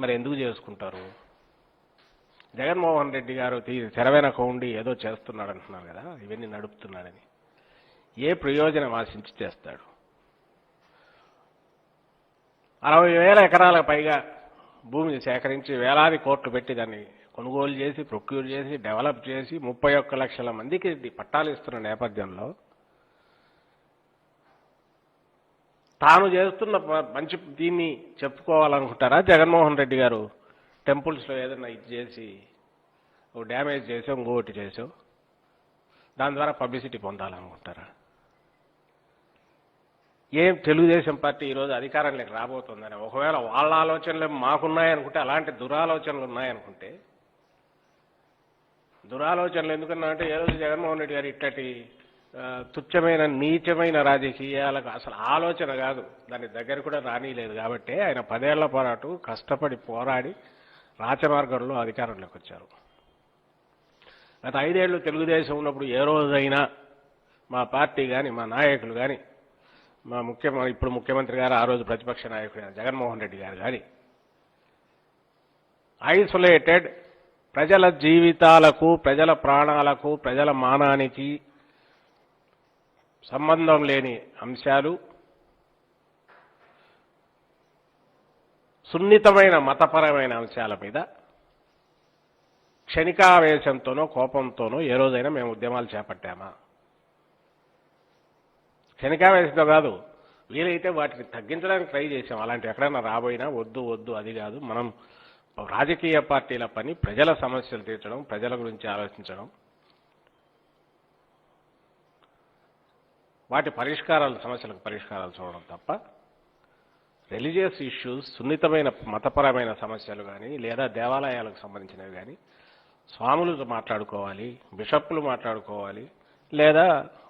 మరి ఎందుకు చేసుకుంటారు? జగన్మోహన్ రెడ్డి గారు తెర వెనక ఉండి ఏదో చేస్తున్నాడు అంటున్నారు కదా, ఇవన్నీ నడుపుతున్నాడని. ఏ ప్రయోజనం ఆశించి చేస్తాడు? 60,000 ఎకరాలకు పైగా భూమిని సేకరించి వేలాది కోట్లు పెట్టి దాన్ని కొనుగోలు చేసి, ప్రొక్యూర్ చేసి, డెవలప్ చేసి 31 లక్షల మందికి పట్టాలు ఇస్తున్న నేపథ్యంలో తాను చేస్తున్న మంచి దీన్ని చెప్పుకోవాలనుకుంటారా? జగన్మోహన్ రెడ్డి గారు టెంపుల్స్లో ఏదైనా ఇది చేసి ఓ డ్యామేజ్ చేసో ఇంకోటి చేసో దాని ద్వారా పబ్లిసిటీ పొందాలనుకుంటారా? ఏం తెలుగుదేశం పార్టీ ఈరోజు అధికారంలోకి రాబోతుందని ఒకవేళ వాళ్ళ ఆలోచనలు మాకున్నాయనుకుంటే, అలాంటి దురాలోచనలు ఉన్నాయనుకుంటే, దురాలోచనలు ఎందుకన్నా అంటే ఏ రోజు జగన్మోహన్ రెడ్డి గారు ఇట్టటి తుచ్చమైన నీచమైన రాజకీయాలకు అసలు ఆలోచన కాదు, దాని దగ్గర కూడా రానిలేదు. కాబట్టి ఆయన 10 ఏళ్ల పోరాటు కష్టపడి పోరాడి రాచమార్గంలో అధికారంలోకి వచ్చారు. గత 5 ఏళ్లు తెలుగుదేశం ఉన్నప్పుడు ఏ రోజైనా మా పార్టీ కానీ, మా నాయకులు కానీ, మా ఇప్పుడు ముఖ్యమంత్రి గారు, ఆ రోజు ప్రతిపక్ష నాయకుడు జగన్మోహన్ రెడ్డి గారు కానీ ఐసోలేటెడ్ ప్రజల జీవితాలకు, ప్రజల ప్రాణాలకు, ప్రజల మానానికి సంబంధం లేని అంశాలు, సున్నితమైన మతపరమైన అంశాల మీద క్షణికావేశంతోనో కోపంతోనో ఏ రోజైనా మేము ఉద్యమాలు చేపట్టామా? క్షణికావేశంతో కాదు, వీలైతే వాటిని తగ్గించడానికి ట్రై చేశాం. అలాంటి ఎక్కడైనా రాబోయినా వద్దు అది కాదు. మనం రాజకీయ పార్టీల పని ప్రజల సమస్యలు తీర్చడం, ప్రజల గురించి ఆలోచించడం, వాటి సమస్యలకు పరిష్కారాలు చూడడం తప్ప రిలీజియస్ ఇష్యూస్, సున్నితమైన మతపరమైన సమస్యలు కానీ, లేదా దేవాలయాలకు సంబంధించినవి కానీ స్వాములు మాట్లాడుకోవాలి, బిషప్పులు మాట్లాడుకోవాలి, లేదా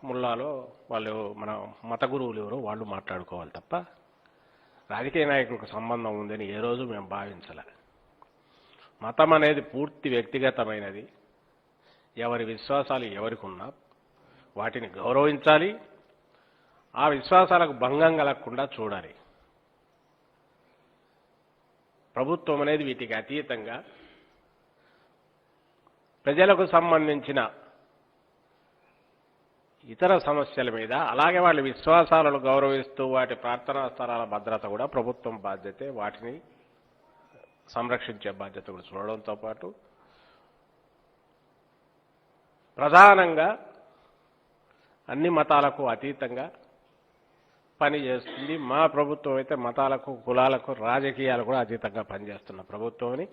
ముల్లాలో వాళ్ళు మన మత గురువులు ఎవరో వాళ్ళు మాట్లాడుకోవాలి తప్ప రాజకీయ నాయకులకు సంబంధం ఉందని ఏ రోజు మేము భావించలే. మతం అనేది పూర్తి వ్యక్తిగతమైనది. ఎవరి విశ్వాసాలు ఎవరికి ఉన్నా వాటిని గౌరవించాలి, ఆ విశ్వాసాలకు భంగం కలగకుండా చూడాలి. ప్రభుత్వం అనేది వీటికి అతీతంగా ప్రజలకు సంబంధించిన ఇతర సమస్యల మీద, అలాగే వాళ్ళ విశ్వాసాలను గౌరవిస్తూ వాటి ప్రార్థనా స్థలాల భద్రత కూడా ప్రభుత్వం బాధ్యతే. వాటిని సంరక్షించే బాధ్యత కూడా చూడడంతో పాటు ప్రధానంగా అన్ని మతాలకు అతీతంగా పని చేస్తుంది. మా ప్రభుత్వం అయితే మతాలకు, కులాలకు, రాజకీయాలు కూడా అతీతంగా పనిచేస్తున్న ప్రభుత్వం అని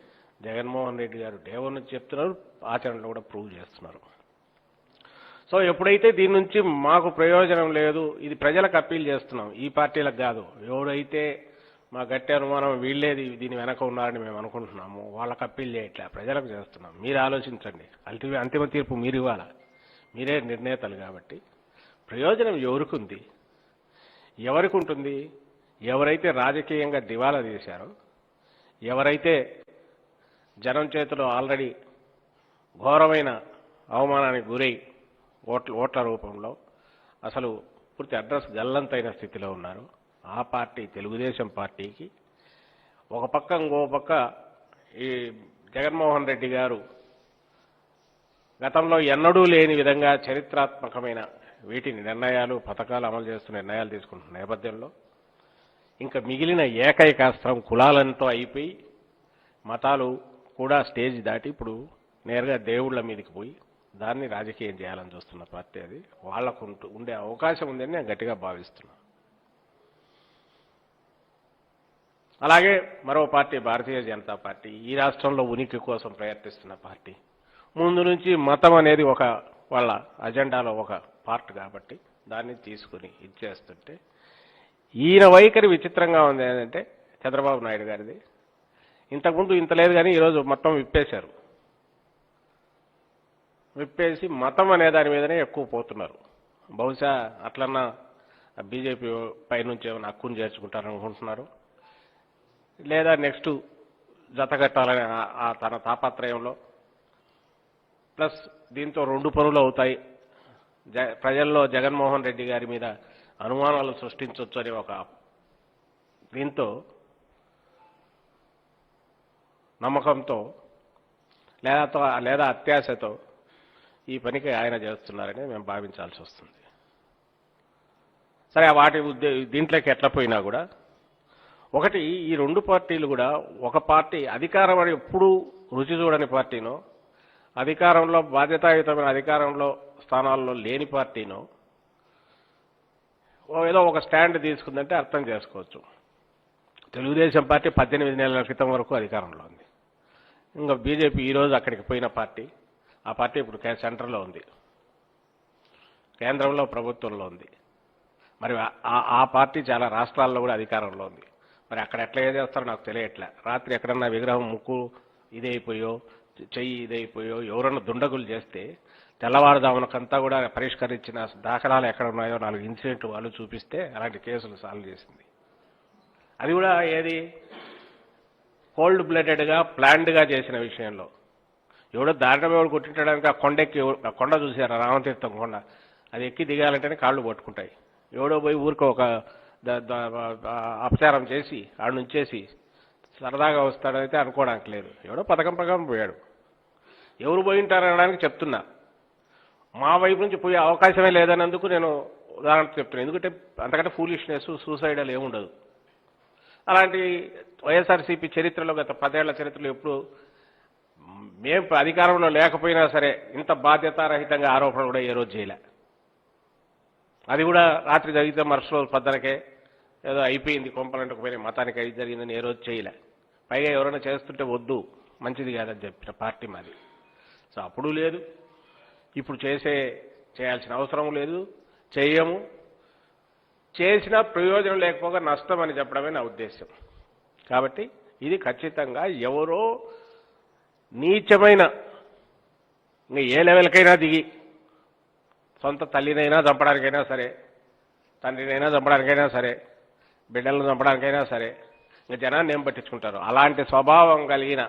జగన్మోహన్ రెడ్డి గారు డేవన్ నుంచి చెప్తున్నారు, ఆచరణలో కూడా ప్రూవ్ చేస్తున్నారు. సో ఎప్పుడైతే దీని నుంచి మాకు ప్రయోజనం లేదు, ఇది ప్రజలకు అప్పీల్ చేస్తున్నాం, ఈ పార్టీలకు కాదు, ఎవడైతే మా గట్టి అనుమానం వీళ్ళేది దీని వెనక ఉన్నారని మేము అనుకుంటున్నాము వాళ్ళకి అప్పీల్ చేయట్లే, ప్రజలకు చేస్తున్నాం. మీరు ఆలోచించండి, అంతిమ తీర్పు మీరు ఇవ్వాలా, మీరే నిర్ణేతలు. కాబట్టి ప్రయోజనం ఎవరికి ఉంది, ఎవరికి ఉంటుంది? ఎవరైతే రాజకీయంగా దివాలా తీశారో, ఎవరైతే జనం చేతిలో ఆల్రెడీ ఘోరమైన అవమానానికి గురై ఓట్ల రూపంలో అసలు పూర్తి అడ్రస్ గల్లంతైన స్థితిలో ఉన్నారు, ఆ పార్టీ తెలుగుదేశం పార్టీకి ఒక పక్క, ఇంకో పక్క ఈ జగన్మోహన్ రెడ్డి గారు గతంలో ఎన్నడూ లేని విధంగా చరిత్రాత్మకమైన వీటిని నిర్ణయాలు, పథకాలు అమలు చేస్తున్న నిర్ణయాలు తీసుకుంటున్న నేపథ్యంలో ఇంకా మిగిలిన ఏకైక అస్త్రం కులాలతో అయిపోయి మతాలు కూడా స్టేజ్ దాటి ఇప్పుడు నేరుగా దేవుళ్ల మీదకి పోయి దాన్ని రాజకీయం చేయాలని చూస్తున్న పార్టీ అది. వాళ్లకు ఉండే అవకాశం ఉందని నేను గట్టిగా భావిస్తున్నాను. అలాగే మరో పార్టీ భారతీయ జనతా పార్టీ, ఈ రాష్ట్రంలో ఉనికి కోసం ప్రయత్నిస్తున్న పార్టీ. ముందు నుంచి మతం అనేది ఒక వాళ్ళ అజెండాలో ఒక పార్ట్ కాబట్టి దాన్ని తీసుకుని ఇచ్చేస్తుంటే ఈయన వైఖరి విచిత్రంగా ఉంది. ఏంటంటే చంద్రబాబు నాయుడు గారిది ఇంతకుముందు ఇంత లేదు, కానీ ఈరోజు మొత్తం విప్పేశారు. విప్పేసి మతం అనే దాని మీదనే ఎక్కువ పోతున్నారు. బహుశా అట్లన్నా బీజేపీ పైనుంచి ఏమైనా హక్కును చేర్చుకుంటారనుకుంటున్నారు, లేదా నెక్స్ట్ జతగట్టాలనే తన తాపత్రయంలో. ప్లస్ దీంతో 2 పనులు అవుతాయి, ప్రజల్లో జగన్మోహన్ రెడ్డి గారి మీద అనుమానాలు సృష్టించవచ్చు అని ఒక దీంతో నమ్మకంతో లేదా అత్యాశతో ఈ పనికి ఆయన చేస్తున్నారని మేము భావించాల్సి వస్తుంది. సరే, వాటి దీంట్లోకి ఎట్లా పోయినా కూడా ఒకటి, ఈ రెండు పార్టీలు కూడా ఒక పార్టీ అధికారం అని ఎప్పుడూ రుచి చూడని పార్టీనో, అధికారంలో బాధ్యతాయుతమైన అధికారంలో స్థానాల్లో లేని పార్టీనో ఏదో ఒక స్టాండ్ తీసుకుందంటే అర్థం చేసుకోవచ్చు. తెలుగుదేశం పార్టీ 18 నెలల క్రితం వరకు అధికారంలో ఉంది. ఇంకా బీజేపీ ఈరోజు అక్కడికి పోయిన పార్టీ, ఆ పార్టీ ఇప్పుడు సెంటర్లో ఉంది, కేంద్రంలో ప్రభుత్వంలో ఉంది. మరి ఆ పార్టీ చాలా రాష్ట్రాల్లో కూడా అధికారంలో ఉంది. మరి అక్కడ ఎట్లా చేస్తారో నాకు తెలియట్లే. రాత్రి ఎక్కడన్నా విగ్రహం ముక్కు ఇదైపోయో, చెయ్యి ఇదైపోయో ఎవరన్నా దుండగులు చేస్తే తెల్లవారుజామునకంతా కూడా పరిష్కరించిన దాఖలాలు ఎక్కడ ఉన్నాయో 4 ఇన్సిడెంట్లు వాళ్ళు చూపిస్తే అలాంటి కేసులు సాల్వ్ చేసింది. అది కూడా ఏది కోల్డ్ బ్లడెడ్గా ప్లాన్డ్గా చేసిన విషయంలో. ఎవడో దారిన ఎవడు కొట్టించడానికి ఆ కొండ చూసారా, రామతీర్థం కొండ, అది ఎక్కి దిగాలంటేనే కాళ్ళు పట్టుకుంటాయి. ఎవడో పోయి ఊరికో ఒక అపచారం చేసి ఆడ నుంచేసి సరదాగా వస్తాడైతే అనుకోవడానికి లేదు. ఎవడో పథకం ప్రకారం పోయాడు. ఎవరు పోయింటారనడానికి చెప్తున్నా. మా వైపు నుంచి పోయే అవకాశమే లేదన్నందుకు నేను ఉదాహరణ చెప్తున్నాను. ఎందుకంటే అంతకంటే ఫూలిష్నెస్, సూసైడల్ ఏముండదు. అలాంటి వైఎస్ఆర్సీపీ చరిత్రలో, గత 10 ఏళ్ల చరిత్రలో ఎప్పుడు మేము అధికారంలో లేకపోయినా సరే ఇంత బాధ్యతారహితంగా ఆరోపణ కూడా ఏ రోజు చేయలే. అది కూడా రాత్రి జరిగితే మరుసటి రోజు పొద్దునకే ఏదో అయిపోయింది, కొంపలంటకు పోయిన మతానికి అది జరిగిందని ఏ రోజు చేయలే. పైగా ఎవరైనా చేస్తుంటే వద్దు, మంచిది కాదని చెప్పిన పార్టీ మాది. సో అప్పుడు లేదు, ఇప్పుడు చేయాల్సిన అవసరం లేదు, చేయము. చేసినా ప్రయోజనం లేకపోగా నష్టం అని చెప్పడమే నా ఉద్దేశం. కాబట్టి ఇది ఖచ్చితంగా ఎవరో నీచమైన, ఇంకా ఏ లెవెల్కైనా దిగి సొంత తల్లినైనా చంపడానికైనా సరే, తండ్రినైనా చంపడానికైనా సరే, బిడ్డలను చంపడానికైనా సరే, ఇంకా జనాన్ని ఏం పట్టించుకుంటారు. అలాంటి స్వభావం కలిగిన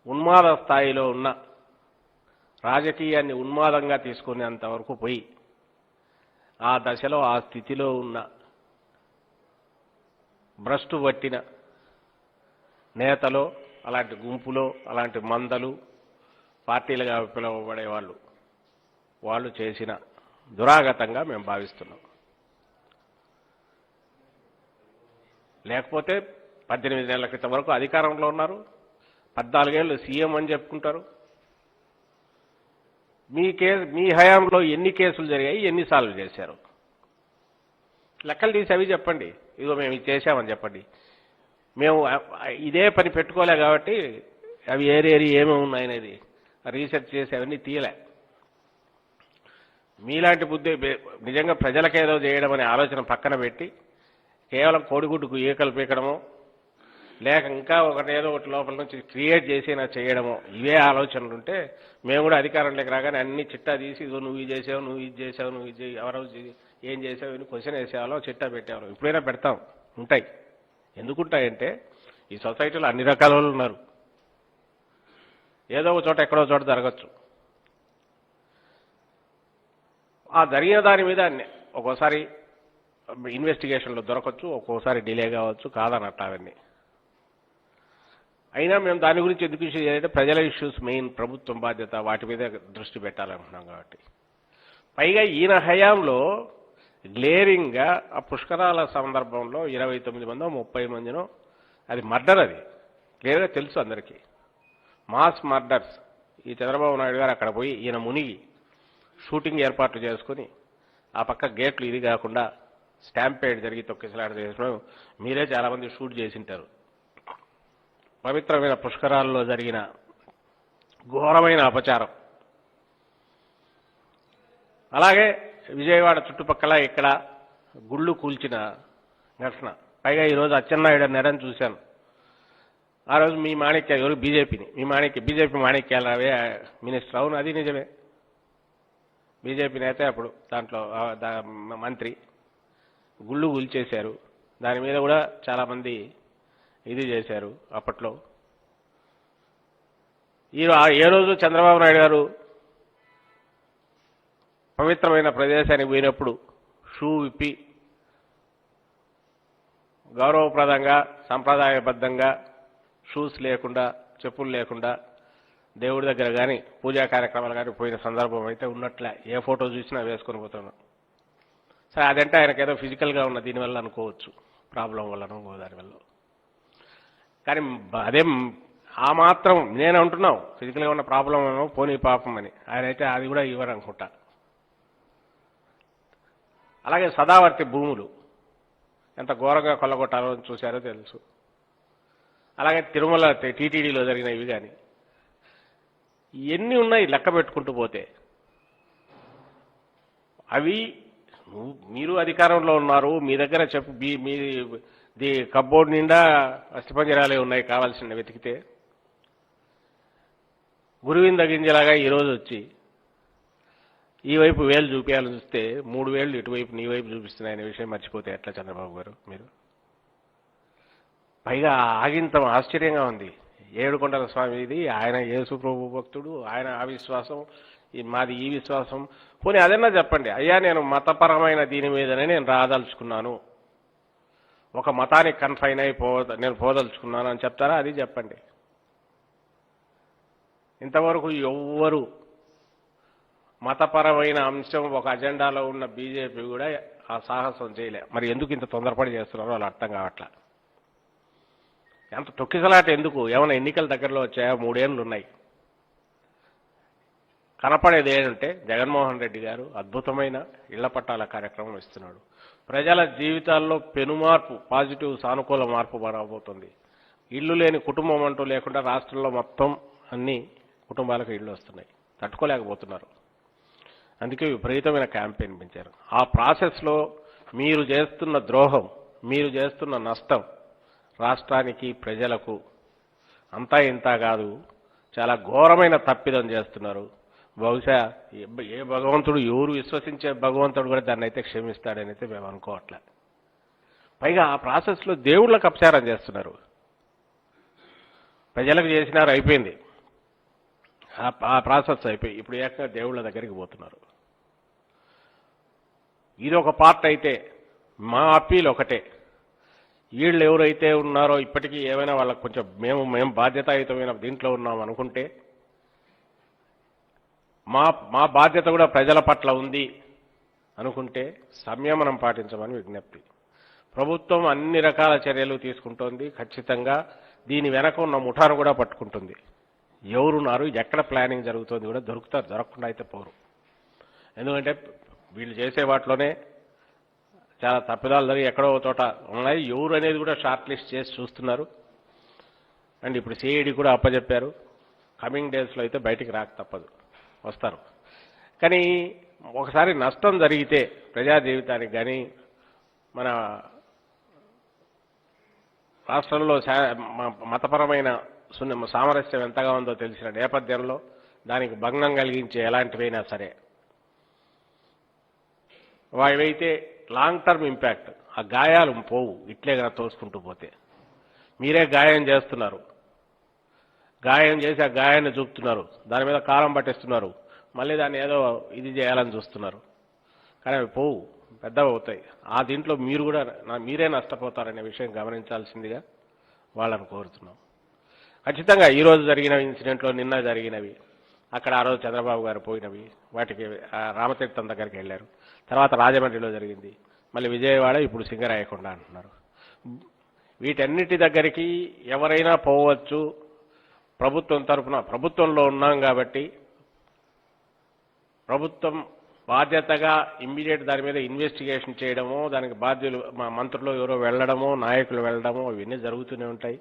ఉన్మాద స్థాయిలో ఉన్న, రాజకీయాన్ని ఉన్మాదంగా తీసుకునేంతవరకు పోయి ఆ దశలో ఆ స్థితిలో ఉన్న భ్రష్టు పట్టిన నేతలో, అలాంటి గుంపులో, అలాంటి మందలు, పార్టీలుగా పిలువబడే వాళ్ళు చేసిన దురాగతంగా మేము భావిస్తున్నాం. లేకపోతే 18 నెలల క్రితం వరకు అధికారంలో ఉన్నారు, 14 ఏళ్ళు సీఎం అని చెప్పుకుంటారు. మీ హయాంలో ఎన్ని కేసులు జరిగాయి, ఎన్ని సాల్వ్ చేశారు? లెక్కలు తీసి అవి చెప్పండి. ఇదిగో మేము ఇది చేశామని చెప్పండి. మేము ఇదే పని పెట్టుకోలే కాబట్టి అవి ఏరేరి ఏమేమి ఉన్నాయనేది రీసెర్చ్ చేసి అవన్నీ తీయలే. మీలాంటి బుద్ధి నిజంగా ప్రజలకేదో చేయడం అనే ఆలోచన పక్కన పెట్టి కేవలం కోడిగుడ్డుకు ఈకలు పీకడమో, లేక ఇంకా ఒకటేదో ఒకటి లోపల నుంచి క్రియేట్ చేసినా చేయడమో, ఇవే ఆలోచనలు ఉంటే మేము కూడా అధికారంలోకి రాగానే అన్ని చిట్టా తీసి ఇదో నువ్వు ఇది చేసావు, నువ్వు ఇది చేసావు, నువ్వు ఇది ఎవరో ఏం చేసావు అని క్వశ్చన్ వేసేవాళ్ళం, చిట్టా పెట్టేవాళ్ళం. ఇప్పుడైనా పెడతాం, ఉంటాయి. ఎందుకుంటాయంటే ఈ సొసైటీలో అన్ని రకాల వాళ్ళు ఉన్నారు. ఏదో ఒక చోట ఎక్కడో చోట జరగచ్చు. ఆ జరిగిన దాని మీద ఒక్కోసారి ఇన్వెస్టిగేషన్లో దొరకచ్చు, ఒక్కోసారి డిలే కావచ్చు, కాదన్నట్టు అవన్నీ. అయినా మేము దాని గురించి ఎందుకు చేయాలంటే ప్రజల ఇష్యూస్ మెయిన్, ప్రభుత్వం బాధ్యత, వాటి మీద దృష్టి పెట్టాలనుకున్నాం కాబట్టి. పైగా ఈయన హయాంలో గ్లేరింగ్గా ఆ పుష్కరాల సందర్భంలో 29 మందో 30 మందినో, అది మర్డర్, అది క్లియర్గా తెలుసు అందరికీ, మాస్ మర్డర్స్. ఈ చంద్రబాబు నాయుడు గారు అక్కడ పోయి ఈయన మునిగి షూటింగ్ ఏర్పాట్లు చేసుకుని ఆ పక్క గేట్లు ఇది కాకుండా స్టాంపేడ్ జరిగి తొక్కిసలాట చేసిన మీరే చాలామంది షూట్ చేసింటారు. పవిత్రమైన పుష్కరాల్లో జరిగిన ఘోరమైన అపచారం. అలాగే విజయవాడ చుట్టుపక్కల ఇక్కడ గుళ్ళు కూల్చిన ఘటన. పైగా ఈరోజు అచ్చెన్నాయుడు నెరని చూశాను. ఆ రోజు మీ మాణిక్య ఎవరు బీజేపీని, బీజేపీ మాణిక్యాలరావే మినిస్టర్. అవును, అది నిజమే. బీజేపీ నేత అప్పుడు దాంట్లో మంత్రి గుళ్ళు కూల్చేశారు. దాని మీద కూడా చాలామంది ఇది చేశారు అప్పట్లో. ఏ రోజు చంద్రబాబు నాయుడు గారు పవిత్రమైన ప్రదేశానికి పోయినప్పుడు షూ విప్పి గౌరవప్రదంగా, సంప్రదాయబద్ధంగా షూస్ లేకుండా చెప్పులు లేకుండా దేవుడి దగ్గర కానీ పూజా కార్యక్రమాలు కానీ పోయిన సందర్భం అయితే ఉన్నట్లే ఏ ఫోటో చూసినా వేసుకొని పోతున్నాం. సరే అదంటే ఆయనకు ఏదో ఫిజికల్గా ఉన్న దీనివల్ల అనుకోవచ్చు, ప్రాబ్లం వల్లనో దానివల్ల. కానీ అదే ఆ మాత్రం నేను అంటున్నావు ఫిజికల్గా ఉన్న ప్రాబ్లం ఏమో పోనీ పాపం అని, ఆయన అయితే అది కూడా ఇవ్వరు అనుకుంటా. అలాగే సదావర్తి భూములు ఎంత ఘోరంగా కొల్లగొట్టాలో చూశారో తెలుసు. అలాగే తిరుమల టీటీడీలో జరిగిన ఇవి కానీ ఎన్ని ఉన్నాయి లెక్క పెట్టుకుంటూ పోతే. అవి మీరు అధికారంలో ఉన్నారు, మీ దగ్గర మీ కబ్బోర్డ్ నిండా అస్థిపంజరాలే ఉన్నాయి కావాల్సిన వెతికితే. గురువింద గింజలాగా ఈరోజు వచ్చి ఈ వైపు వేలు చూపించాలని చూస్తే 3 వేలు ఇటువైపు నీ వైపు చూపిస్తున్నాయనే విషయం మర్చిపోతే ఎట్లా చంద్రబాబు గారు మీరు? పైగా ఆగింతం ఆశ్చర్యంగా ఉంది. ఏడుకొండల స్వామి ఇది, ఆయన యేసు ప్రభు భక్తుడు, ఆయన ఆ విశ్వాసం, మాది ఈ విశ్వాసం. పోనీ అదన్నా చెప్పండి, అయ్యా నేను మతపరమైన దీని మీదనే నేను రాదలుచుకున్నాను, ఒక మతానికి కన్ఫైన్ అయి నేను పోదలుచుకున్నాను అని చెప్తారా? అది చెప్పండి. ఇంతవరకు ఎవ్వరు మతపరమైన అంశం ఒక అజెండాలో ఉన్న బీజేపీ కూడా ఆ సాహసం చేయలే. మరి ఎందుకు ఇంత తొందరపడి చేస్తున్నారో వాళ్ళు అర్థం కావట్లా. ఎంత తొక్కిసలాట ఎందుకు? ఏమైనా ఎన్నికల దగ్గరలో వచ్చాయా? 3 ఏళ్ళు ఉన్నాయి. కనపడేది ఏంటంటే జగన్మోహన్ రెడ్డి గారు అద్భుతమైన ఇళ్ల పట్టాల కార్యక్రమం ఇస్తున్నాడు. ప్రజల జీవితాల్లో పెనుమార్పు, పాజిటివ్ సానుకూల మార్పు రాబోతుంది. ఇల్లు లేని కుటుంబం అంటూ లేకుండా రాష్ట్రంలో మొత్తం అన్ని కుటుంబాలకు ఇళ్లు వస్తున్నాయి. తట్టుకోలేకపోతున్నారు. అందుకే విపరీతమైన క్యాంపెయిన్ పెంచారు. ఆ ప్రాసెస్లో మీరు చేస్తున్న ద్రోహం, మీరు చేస్తున్న నష్టం రాష్ట్రానికి ప్రజలకు అంతా ఇంత కాదు, చాలా ఘోరమైన తప్పిదం చేస్తున్నారు. బహుశా ఏ భగవంతుడు, ఎవరు విశ్వసించే భగవంతుడు కూడా దాన్ని అయితే క్షమిస్తాడని అయితే మేము అనుకోవట్లే. పైగా ఆ ప్రాసెస్లో దేవుళ్ళకు అపచారం చేస్తున్నారు. ప్రజలకు చేసినారు, అయిపోయింది ఆ ప్రాసెస్ అయిపోయి ఇప్పుడు ఏకంగా దేవుళ్ళ దగ్గరికి పోతున్నారు. ఇది ఒక పార్ట్ అయితే మా అప్పీల్ ఒకటే, వీళ్ళు ఎవరైతే ఉన్నారో ఇప్పటికీ ఏమైనా వాళ్ళకు కొంచెం మేము బాధ్యతాయుతమైన దీంట్లో ఉన్నాం అనుకుంటే మా బాధ్యత కూడా ప్రజల పట్ల ఉంది అనుకుంటే సంయమనం పాటించమని విజ్ఞప్తి. ప్రభుత్వం అన్ని రకాల చర్యలు తీసుకుంటోంది. ఖచ్చితంగా దీని వెనక ఉన్న ముఠాను కూడా పట్టుకుంటుంది. ఎవరున్నారు, ఎక్కడ ప్లానింగ్ జరుగుతుంది కూడా దొరుకుతారు, దొరకకుండా అయితే పోరు. ఎందుకంటే వీళ్ళు చేసే వాటిలోనే చాలా తప్పిదాలు జరిగి ఎక్కడో చోట ఉన్నాయి. ఎవరు అనేది కూడా షార్ట్ లిస్ట్ చేసి చూస్తున్నారు. అండ్ ఇప్పుడు సిఐడి కూడా అప్పచెప్పారు. కమింగ్ డేస్లో అయితే బయటికి రాక తప్పదు, వస్తారు. కానీ ఒకసారి నష్టం జరిగితే ప్రజా జీవితానికి కానీ మన రాష్ట్రంలో మతపరమైన సామరస్యం ఎంతగా ఉందో తెలిసిన నేపథ్యంలో దానికి భంగం కలిగించే ఎలాంటివైనా సరే వాటివైతే లాంగ్ టర్మ్ ఇంపాక్ట్, ఆ గాయాలు పోవు ఇట్లే కదా తోసుకుంటూ పోతే. మీరే గాయం చేస్తున్నారు, గాయం చేసి ఆ గాయాన్ని చూపుతున్నారు, దాని మీద కారం పట్టిస్తున్నారు, మళ్ళీ దాన్ని ఏదో ఇది చేయాలని చూస్తున్నారు. కానీ అవి పోవు, పెద్దవి అవుతాయి. ఆ దీంట్లో మీరు కూడా మీరే నష్టపోతారనే విషయం గమనించాల్సిందిగా వాళ్ళని కోరుతున్నాం. ఖచ్చితంగా ఈరోజు జరిగిన ఇన్సిడెంట్లో నిన్న జరిగినవి, అక్కడ ఆ రోజు చంద్రబాబు గారు పోయినవి, వాటికి రామతీర్థం దగ్గరికి వెళ్ళారు. తర్వాత రాజమండ్రిలో జరిగింది, మళ్ళీ విజయవాడ, ఇప్పుడు సింగరాయకొండ అంటున్నారు. వీటన్నిటి దగ్గరికి ఎవరైనా పోవచ్చు. ప్రభుత్వం తరఫున ప్రభుత్వంలో ఉన్నాం కాబట్టి ప్రభుత్వం బాధ్యతగా ఇమ్మీడియట్ దాని మీద ఇన్వెస్టిగేషన్ చేయడమో, దానికి బాధ్యులు మా మంత్రులు ఎవరో వెళ్ళడమో, నాయకులు వెళ్ళడమో ఇవన్నీ జరుగుతూనే ఉంటాయి.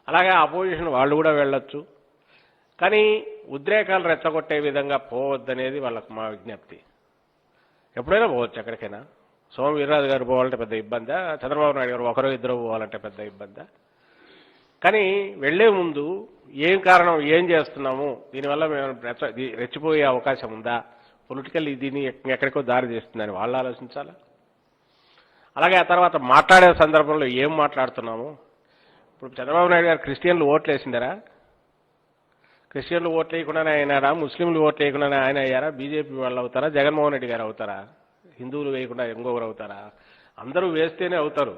అలాగే అపోజిషన్ వాళ్ళు కూడా వెళ్ళొచ్చు. కానీ ఉద్రేకాలు రెచ్చగొట్టే విధంగా పోవద్దనేది వాళ్ళకు మా విజ్ఞప్తి. ఎప్పుడైనా పోవచ్చు ఎక్కడికైనా. సోమ వీర్రాజు గారు పోవాలంటే పెద్ద ఇబ్బందా, చంద్రబాబు నాయుడు గారు ఒకరో ఇద్దరు పోవాలంటే పెద్ద ఇబ్బందా? కానీ వెళ్లే ముందు ఏం కారణం, ఏం చేస్తున్నాము, దీనివల్ల మేము రెచ్చిపోయే అవకాశం ఉందా, పొలిటికల్ దీన్ని ఎక్కడికో దారి తీస్తుందని వాళ్ళు ఆలోచించాలా. అలాగే ఆ తర్వాత మాట్లాడే సందర్భంలో ఏం మాట్లాడుతున్నాము. ఇప్పుడు చంద్రబాబు నాయుడు గారు క్రిస్టియన్లు ఓట్లు వేసిందరా? క్రిస్టియన్లు ఓట్లు వేయకుండానే అయినారా? ముస్లింలు ఓట్లు వేయకుండానే ఆయన అయ్యారా? బీజేపీ వాళ్ళు అవుతారా? జగన్మోహన్ రెడ్డి గారు అవుతారా? హిందువులు వేయకుండా ఇంకొకరు అవుతారా? అందరూ వేస్తేనే అవుతారు.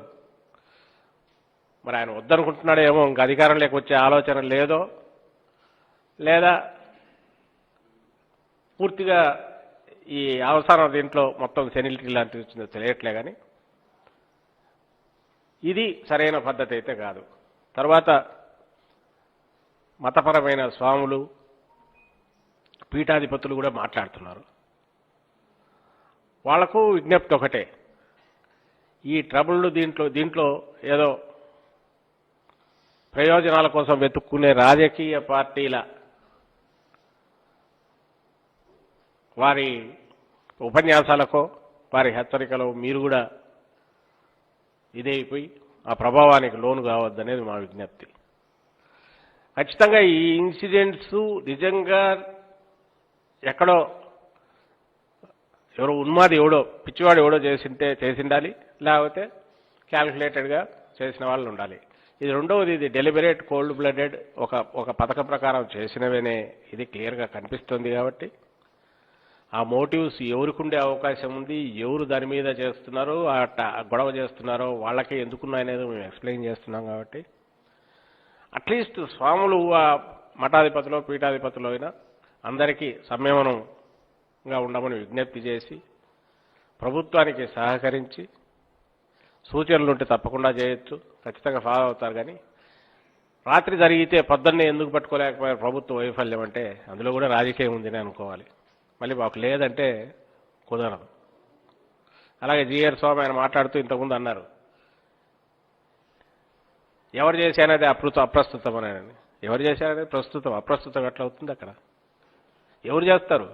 మరి ఆయన వద్దనుకుంటున్నాడేమో, ఇంక అధికారంలోకి వచ్చే ఆలోచన లేదో, లేదా పూర్తిగా ఈ అవసరం దీంట్లో మొత్తం సెనిలిటీ లాంటిది వచ్చిందో తెలియట్లే. కానీ ఇది సరైన పద్ధతి అయితే కాదు. తర్వాత మతపరమైన స్వాములు, పీఠాధిపతులు కూడా మాట్లాడుతున్నారు. వాళ్లకు విజ్ఞప్తి ఒకటే, ఈ ట్రబుల్ దీంట్లో ఏదో ప్రయోజనాల కోసం వెతుక్కునే రాజకీయ పార్టీల వారి ఉపన్యాసాలకో వారి హెచ్చరికలో మీరు కూడా ఇదైపోయి ఆ ప్రభావానికి లోను కావద్దనేది మా విజ్ఞప్తి. ఖచ్చితంగా ఈ ఇన్సిడెంట్స్ నిజంగా ఎక్కడో ఎవరో ఉన్మాది ఎవడో పిచ్చివాడు ఎవడో చేసిండాలి, లేకపోతే క్యాల్కులేటెడ్గా చేసిన వాళ్ళు ఉండాలి. ఇది రెండవది, ఇది డెలిబరేట్ కోల్డ్ బ్లడెడ్ ఒక పథకం ప్రకారం చేసినవేనే ఇది క్లియర్గా కనిపిస్తుంది. కాబట్టి ఆ మోటివ్స్ ఎవరికి ఉండే అవకాశం ఉంది, ఎవరు దాని మీద చేస్తున్నారో గొడవ చేస్తున్నారో వాళ్ళకే ఎందుకున్నాయనేది మేము ఎక్స్ప్లెయిన్ చేస్తున్నాం. కాబట్టి అట్లీస్ట్ స్వాములు మఠాధిపతులు పీఠాధిపతులు అయినా అందరికీ సంయమనంగా ఉండమని విజ్ఞప్తి చేసి ప్రభుత్వానికి సహకరించి సూచనలుంటే తప్పకుండా చేయొచ్చు, ఖచ్చితంగా ఫాలో అవుతారు. కానీ రాత్రి జరిగితే పొద్దున్నే ఎందుకు పట్టుకోలేకపోయారు ప్రభుత్వ వైఫల్యం అంటే అందులో కూడా రాజకీయం ఉందని అనుకోవాలి. మళ్ళీ మాకు లేదంటే కుదరదు. అలాగే జీఆర్ స్వామి ఆయన మాట్లాడుతూ ఇంతకుముందు అన్నారు, ఎవరు చేశానది అప్రస్తుతం అని. ఎవరు చేశారనేది ప్రస్తుతం, అప్రస్తుతం ఎట్లా అవుతుంది? అక్కడ ఎవరు చేస్తారు?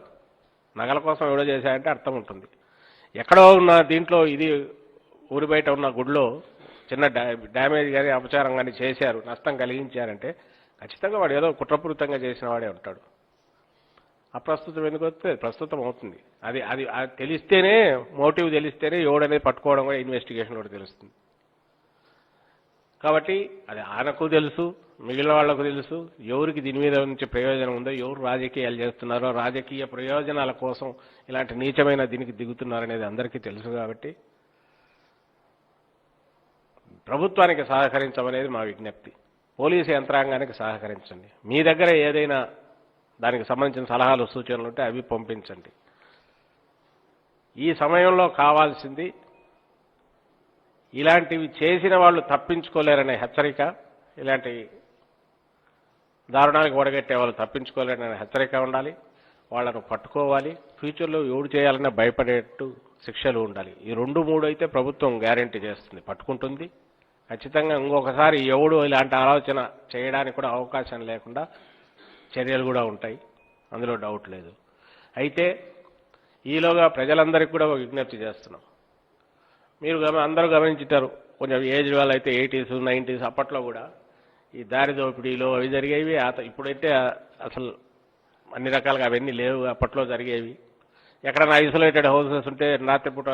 నగల కోసం ఎవడో చేశారంటే అర్థం ఉంటుంది. ఎక్కడో ఉన్న దీంట్లో ఇది ఊరి బయట ఉన్న గుడిలో చిన్న డ్యామేజ్ కానీ అపచారం కానీ చేశారు, నష్టం కలిగించారంటే ఖచ్చితంగా వాడు ఏదో కుట్రపూరితంగా చేసిన వాడే ఉంటాడు. అప్రస్తుతం ఎందుకు వస్తే ప్రస్తుతం అవుతుంది. అది అది తెలిస్తేనే, మోటివ్ తెలిస్తేనే ఎవడనేది పట్టుకోవడం కూడా ఇన్వెస్టిగేషన్ కూడా తెలుస్తుంది. కాబట్టి అది ఆయనకు తెలుసు, మిగిలిన వాళ్లకు తెలుసు ఎవరికి దీని మీద నుంచి ప్రయోజనం ఉందో, ఎవరు రాజకీయాలు చేస్తున్నారో, రాజకీయ ప్రయోజనాల కోసం ఇలాంటి నీచమైన దీనికి దిగుతున్నారనేది అందరికీ తెలుసు. కాబట్టి ప్రభుత్వానికి సహకరించమనేది మా విజ్ఞప్తి. పోలీసు యంత్రాంగానికి సహకరించండి. మీ దగ్గర ఏదైనా దానికి సంబంధించిన సలహాలు సూచనలు ఉంటే అవి పంపించండి. ఈ సమయంలో కావాల్సింది ఇలాంటివి చేసిన వాళ్ళు తప్పించుకోలేరనే హెచ్చరిక, ఇలాంటి దారుణానికి ఒడగట్టే వాళ్ళు తప్పించుకోలేరనే హెచ్చరిక ఉండాలి. వాళ్ళను పట్టుకోవాలి. ఫ్యూచర్లో ఎవడు చేయాలన్నా భయపడేట్టు శిక్షలు ఉండాలి. ఈ 2-3 అయితే ప్రభుత్వం గ్యారెంటీ చేస్తుంది, పట్టుకుంటుంది. ఖచ్చితంగా ఇంకొకసారి ఎవడు ఇలాంటి ఆలోచన చేయడానికి కూడా అవకాశం లేకుండా చర్యలు కూడా ఉంటాయి, అందులో డౌట్ లేదు. అయితే ఈలోగా ప్రజలందరికీ కూడా విజ్ఞప్తి చేస్తున్నాం. మీరు అందరూ గమనించుంటారు, కొంచెం ఏజ్ వాళ్ళు అయితే 80s 90s అప్పట్లో కూడా ఈ దారి దోపిడీలో అవి జరిగేవి. ఇప్పుడైతే అసలు అన్ని రకాలుగా అవన్నీ లేవు, అప్పట్లో జరిగేవి. ఎక్కడైనా ఐసోలేటెడ్ హౌసెస్ ఉంటే రాత్రిపూట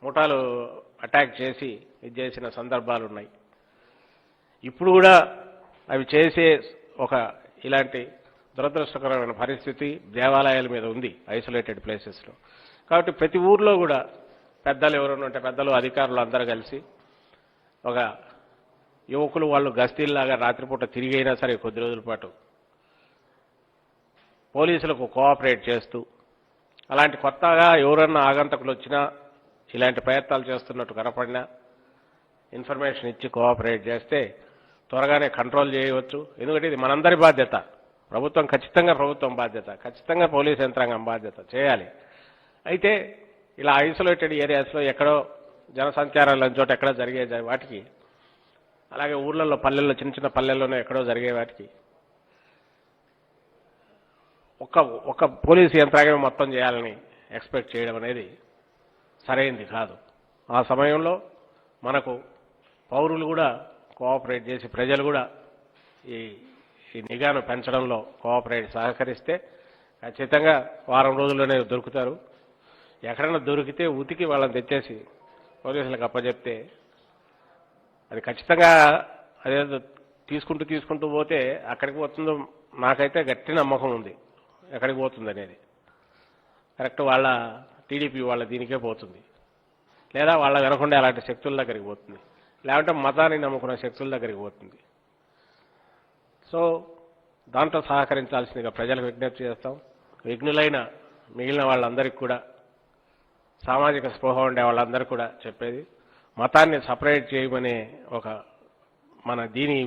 ముఠాలు అటాక్ చేసి ఇది చేసిన సందర్భాలు ఉన్నాయి. ఇప్పుడు కూడా అవి చేసే ఇలాంటి దురదృష్టకరమైన పరిస్థితి దేవాలయాల మీద ఉంది, ఐసోలేటెడ్ ప్లేసెస్లో. కాబట్టి ప్రతి ఊర్లో కూడా పెద్దలు ఎవరైనా ఉంటే పెద్దలు, అధికారులు అందరూ కలిసి ఒక యువకులు వాళ్ళు గస్తీల్లాగా రాత్రిపూట తిరిగైనా సరే కొద్ది రోజుల పాటు పోలీసులకు కోఆపరేట్ చేస్తూ, అలాంటి కొత్తగా ఎవరన్నా ఆగంతకులు వచ్చినా ఇలాంటి ప్రయత్నాలు చేస్తున్నట్టు కనపడినా ఇన్ఫర్మేషన్ ఇచ్చి కోఆపరేట్ చేస్తే త్వరగానే కంట్రోల్ చేయవచ్చు. ఎందుకంటే ఇది మనందరి బాధ్యత. ఖచ్చితంగా ప్రభుత్వం బాధ్యత, ఖచ్చితంగా పోలీస్ యంత్రాంగం బాధ్యత చేయాలి. అయితే ఇలా ఐసోలేటెడ్ ఏరియాస్లో ఎక్కడో జనసంచారాల చోట ఎక్కడో జరిగే వాటికి, అలాగే ఊర్లలో పల్లెల్లో చిన్న చిన్న పల్లెల్లోనే ఎక్కడో జరిగే వాటికి ఒక పోలీసు యంత్రాంగం మొత్తం చేయాలని ఎక్స్పెక్ట్ చేయడం అనేది సరైంది కాదు. ఆ సమయంలో మనకు పౌరులు కూడా కోఆపరేట్ చేసి, ప్రజలు కూడా ఈ నిఘాను పెంచడంలో కోఆపరేట్ సహకరిస్తే ఖచ్చితంగా వారం రోజుల్లోనే దొరుకుతారు. ఎక్కడైనా దొరికితే ఉతికి వాళ్ళని తెచ్చేసి పోలీసులకు అప్పచెప్తే అది ఖచ్చితంగా అదేదో తీసుకుంటూ పోతే అక్కడికి పోతుందో నాకైతే గట్టి నమ్మకం ఉంది. ఎక్కడికి పోతుంది అనేది కరెక్ట్ వాళ్ళ టీడీపీ వాళ్ళ దీనికే పోతుంది, లేదా వాళ్ళ వెనకుండా అలాంటి శక్తుల దగ్గరికి పోతుంది. లేకుంటే మతాన్ని నమ్ముకున్న శక్తుల దగ్గరికి పోతుంది. సో దాంట్లో సహకరించాల్సిందిగా ప్రజలకు విజ్ఞప్తి చేస్తాం. విఘ్నులైన మిగిలిన వాళ్ళందరికీ కూడా, సామాజిక స్పృహ ఉండే వాళ్ళందరికీ కూడా చెప్పేది, మతాన్ని సపరేట్ చేయమనే ఒక మన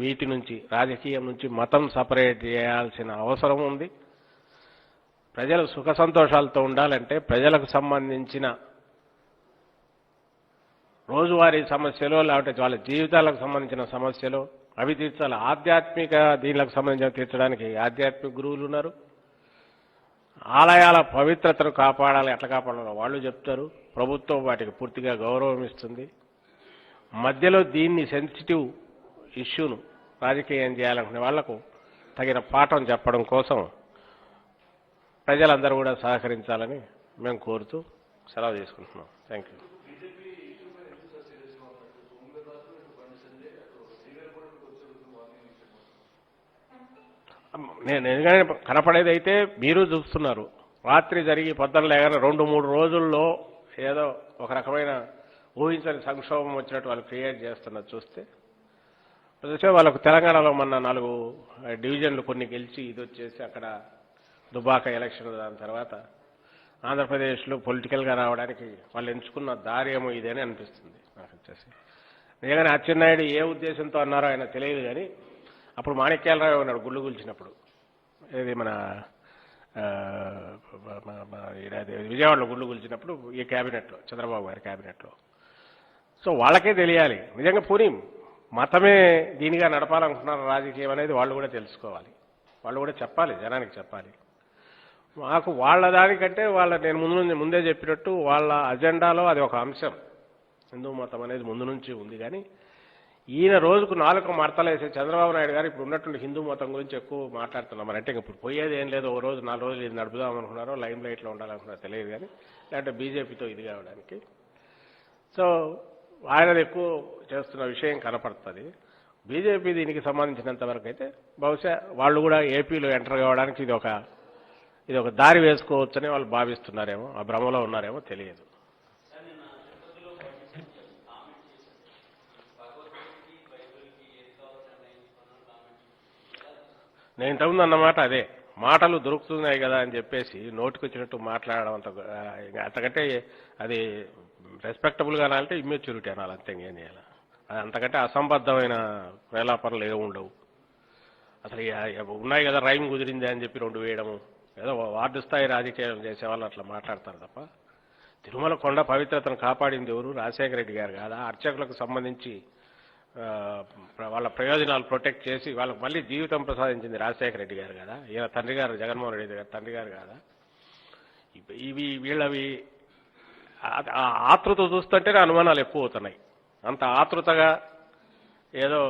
వీటి నుంచి, రాజకీయం నుంచి మతం సపరేట్ చేయాల్సిన అవసరం ఉంది. ప్రజలు సుఖ సంతోషాలతో ఉండాలంటే ప్రజలకు సంబంధించిన రోజువారీ సమస్యలు, లేకపోతే వాళ్ళ జీవితాలకు సంబంధించిన సమస్యలు అవి తీర్చాలి. ఆధ్యాత్మిక దీనికి సంబంధించిన తీర్చడానికి ఆధ్యాత్మిక గురువులు ఉన్నారు. ఆలయాల పవిత్రతను కాపాడాలి, ఎట్లా కాపాడాలో వాళ్ళు చెప్తారు. ప్రభుత్వం వాటికి పూర్తిగా గౌరవం ఇస్తుంది. మధ్యలో దీన్ని సెన్సిటివ్ ఇష్యూను రాజకీయం చేయాలనుకునే వాళ్లకు తగిన పాఠం చెప్పడం కోసం ప్రజలందరూ కూడా సహకరించాలని మేము కోరుతూ సెలవు తీసుకుంటున్నాం. Thank you. నేను ఎందుకంటే కనపడేది అయితే మీరు చూస్తున్నారు. రాత్రి జరిగి పొద్దున లేగానే 2-3 రోజుల్లో ఏదో ఒక రకమైన ఊహించని సంక్షోభం వచ్చినట్టు వాళ్ళు క్రియేట్ చేస్తున్నది చూస్తే వాళ్ళకు తెలంగాణలో మొన్న 4 డివిజన్లు కొన్ని గెలిచి ఇది వచ్చేసి అక్కడ దుబాక ఎలక్షన్, దాని తర్వాత ఆంధ్రప్రదేశ్లో పొలిటికల్గా రావడానికి వాళ్ళు ఎంచుకున్న దారి ఏమో ఇదేనే అనిపిస్తుంది నాకు వచ్చేసి. నిజంగానే అచ్చెన్నాయుడు ఏ ఉద్దేశంతో అన్నారో ఆయన తెలియదు కానీ అప్పుడు మాణిక్యాలరావు ఉన్నాడు గుళ్ళు కూల్చినప్పుడు, ఇది మన విజయవాడలో గుళ్ళు కూల్చినప్పుడు ఈ క్యాబినెట్లో, చంద్రబాబు గారి క్యాబినెట్లో. సో వాళ్ళకే తెలియాలి నిజంగా పోనీ మతమే దీనిగా నడపాలనుకుంటున్నారు రాజకీయం అనేది వాళ్ళు కూడా తెలుసుకోవాలి, వాళ్ళు కూడా చెప్పాలి, జనానికి చెప్పాలి. మాకు వాళ్ళ దానికంటే నేను ముందే చెప్పినట్టు వాళ్ళ అజెండాలో అది ఒక అంశం, హిందూ మతం అనేది ముందు నుంచి ఉంది. కానీ ఈయన రోజుకు 4 మడతలేసే చంద్రబాబు నాయుడు గారు ఇప్పుడు ఉన్నటువంటి హిందూ మతం గురించి ఎక్కువ మాట్లాడుతున్నాం. అంటే ఇప్పుడు పోయేది ఏం లేదు, ఒక రోజు 4 రోజులు ఇది నడుపుదాం అనుకున్నారో, లైమ్ లైట్లో ఉండాలనుకున్నారో తెలియదు కానీ, లేదంటే బీజేపీతో ఇది కావడానికి. సో ఆయనది ఎక్కువ చేస్తున్న విషయం కనపడుతుంది. బీజేపీ దీనికి సంబంధించినంత వరకు అయితే బహుశా వాళ్ళు కూడా ఏపీలో ఎంటర్ కావడానికి ఇది ఒక దారి వేసుకోవచ్చని వాళ్ళు భావిస్తున్నారేమో, ఆ భ్రమలో ఉన్నారేమో తెలియదు. నేను ఇంతకుముందు అన్నమాట అదే, మాటలు దొరుకుతున్నాయి కదా అని చెప్పేసి నోటికొచ్చినట్టు మాట్లాడడం అంతకంటే అది రెస్పెక్టబుల్గా అనాలంటే ఇమ్మెచ్యూరిటీ అనాలి, అంతే ఏం చేయాలి. అది అంతకంటే అసంబద్ధమైన వేలాపనలు ఏమి ఉండవు. అసలు ఉన్నాయి కదా, రైమ్ కుదిరింది అని చెప్పి 2 వేయడము, ఏదో వార్డు స్థాయి రాజకీయం చేసేవాళ్ళు అట్లా మాట్లాడతారు తప్ప. తిరుమల కొండ పవిత్రతను కాపాడింది ఎవరు? రాజశేఖర రెడ్డి గారు కాదా? అర్చకులకు సంబంధించి వాళ్ళ ప్రయోజనాలు ప్రొటెక్ట్ చేసి వాళ్ళకు మళ్ళీ జీవితం ప్రసాదించింది రాజశేఖర రెడ్డి గారు కదా? ఈయన తండ్రి గారు జగన్మోహన్ రెడ్డి గారు తండ్రి గారు కాదా? వీళ్ళవి ఆతృత చూస్తుంటేనే అనుమానాలు ఎక్కువ అవుతున్నాయి. అంత ఆతృతగా ఏదో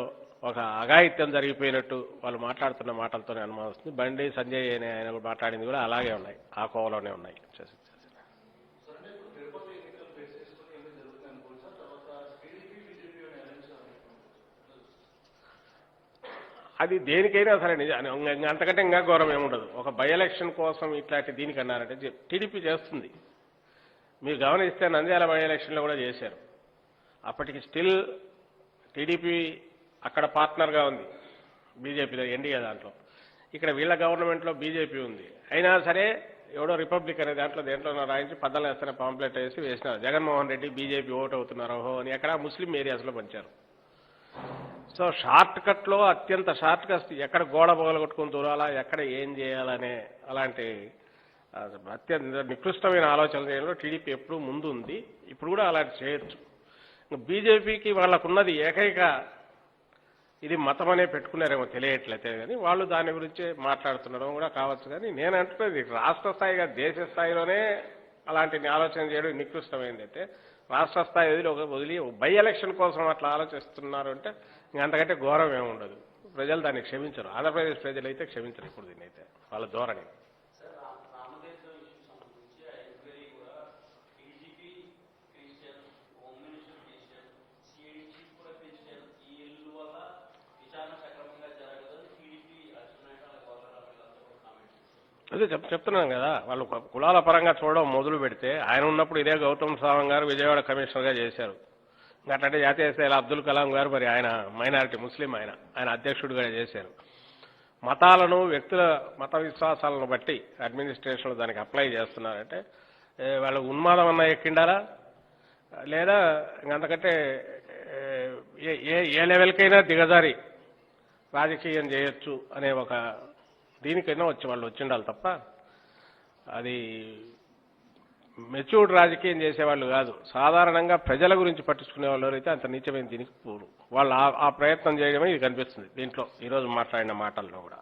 ఒక అఘాయిత్యం జరిగిపోయినట్టు వాళ్ళు మాట్లాడుతున్న మాటలతోనే అనుమానం వస్తుంది. బండి సంజయ్ అనే ఆయన మాట్లాడింది కూడా అలాగే ఉన్నాయి, ఆ కోవలోనే ఉన్నాయి. అది దేనికైనా సరే నిజం, అంతకంటే ఇంకా ఘోరం ఏముండదు. ఒక బై ఎలక్షన్ కోసం ఇట్లాంటి దీనికి అన్నారంటే టీడీపీ చేస్తుంది. మీరు గమనిస్తే నంద్యాల బై ఎలక్షన్లో కూడా చేశారు. అప్పటికి స్టిల్ టీడీపీ అక్కడ పార్ట్నర్గా ఉంది బీజేపీలో, ఎన్డీఏ దాంట్లో. ఇక్కడ వీళ్ళ గవర్నమెంట్లో బీజేపీ ఉంది. అయినా సరే ఎవడో రిపబ్లిక్ అనే దేంట్లో రాయించి పద్దలు వేస్తేనే పాంప్లెట్ వేసి వేసినారు. జగన్మోహన్ రెడ్డి బీజేపీ ఓటు అవుతున్నారు అని ఎక్కడ ముస్లిం ఏరియాస్లో పంచారు. సో షార్ట్ కట్లో, అత్యంత షార్ట్ కట్, ఎక్కడ గోడ పగలగొట్టుకుని దూరాలా, ఎక్కడ ఏం చేయాలనే అలాంటి అత్యంత నికృష్టమైన ఆలోచన చేయడంలో టీడీపీ ఎప్పుడూ ముందు ఉంది. ఇప్పుడు కూడా అలాంటి చేయొచ్చు. బీజేపీకి వాళ్ళకున్నది ఏకైక ఇది మతం అనే పెట్టుకున్నారేమో తెలియట్లయితే కానీ వాళ్ళు దాని గురించి మాట్లాడుతున్నారో కూడా కావచ్చు. కానీ నేను అంటున్నది రాష్ట్ర స్థాయిగా, దేశ స్థాయిలోనే అలాంటి ఆలోచన చేయడం నికృష్టమైంది. అయితే రాష్ట్ర స్థాయి వదిలి బై ఎలక్షన్ కోసం అట్లా ఆలోచిస్తున్నారు అంటే అంతకంటే ఘోరం ఏముండదు. ప్రజలు దాన్ని క్షమించరు. ఆంధ్రప్రదేశ్ ప్రజలు అయితే క్షమించరు ఇప్పుడు దీన్ని, అయితే వాళ్ళ ధోరణి. అదే చెప్తున్నాను కదా, వాళ్ళు కులాల పరంగా చూడడం మొదలు పెడితే ఆయన ఉన్నప్పుడు ఇదే గౌతమ్ సవాంగ్ గారు విజయవాడ కమిషనర్గా చేశారు. అట్లాంటి జాతీయ స్థాయిలో అబ్దుల్ కలాం గారు మరి ఆయన మైనారిటీ ముస్లిం ఆయన అధ్యక్షుడిగా చేశారు. మతాలను వ్యక్తుల మత విశ్వాసాలను బట్టి అడ్మినిస్ట్రేషన్లు దానికి అప్లై చేస్తున్నారంటే వాళ్ళకు ఉన్మాదం అన్నా ఎక్కిండాలా లేదా అంతకంటే ఏ లెవెల్కైనా దిగజారి రాజకీయం చేయొచ్చు అనే ఒక దీనికైనా వాళ్ళు వచ్చిండాలి తప్ప అది మెచ్యూర్డ్ రాజకీయం చేసేవాళ్ళు కాదు. సాధారణంగా ప్రజల గురించి పట్టించుకునే వాళ్ళు అయితే అంత నీచమైన దీనికి పోరు. వాళ్ళు ఆ ప్రయత్నం చేయడమే ఇది కనిపిస్తుంది దీంట్లో ఈరోజు మాట్లాడిన మాటల్లో కూడా.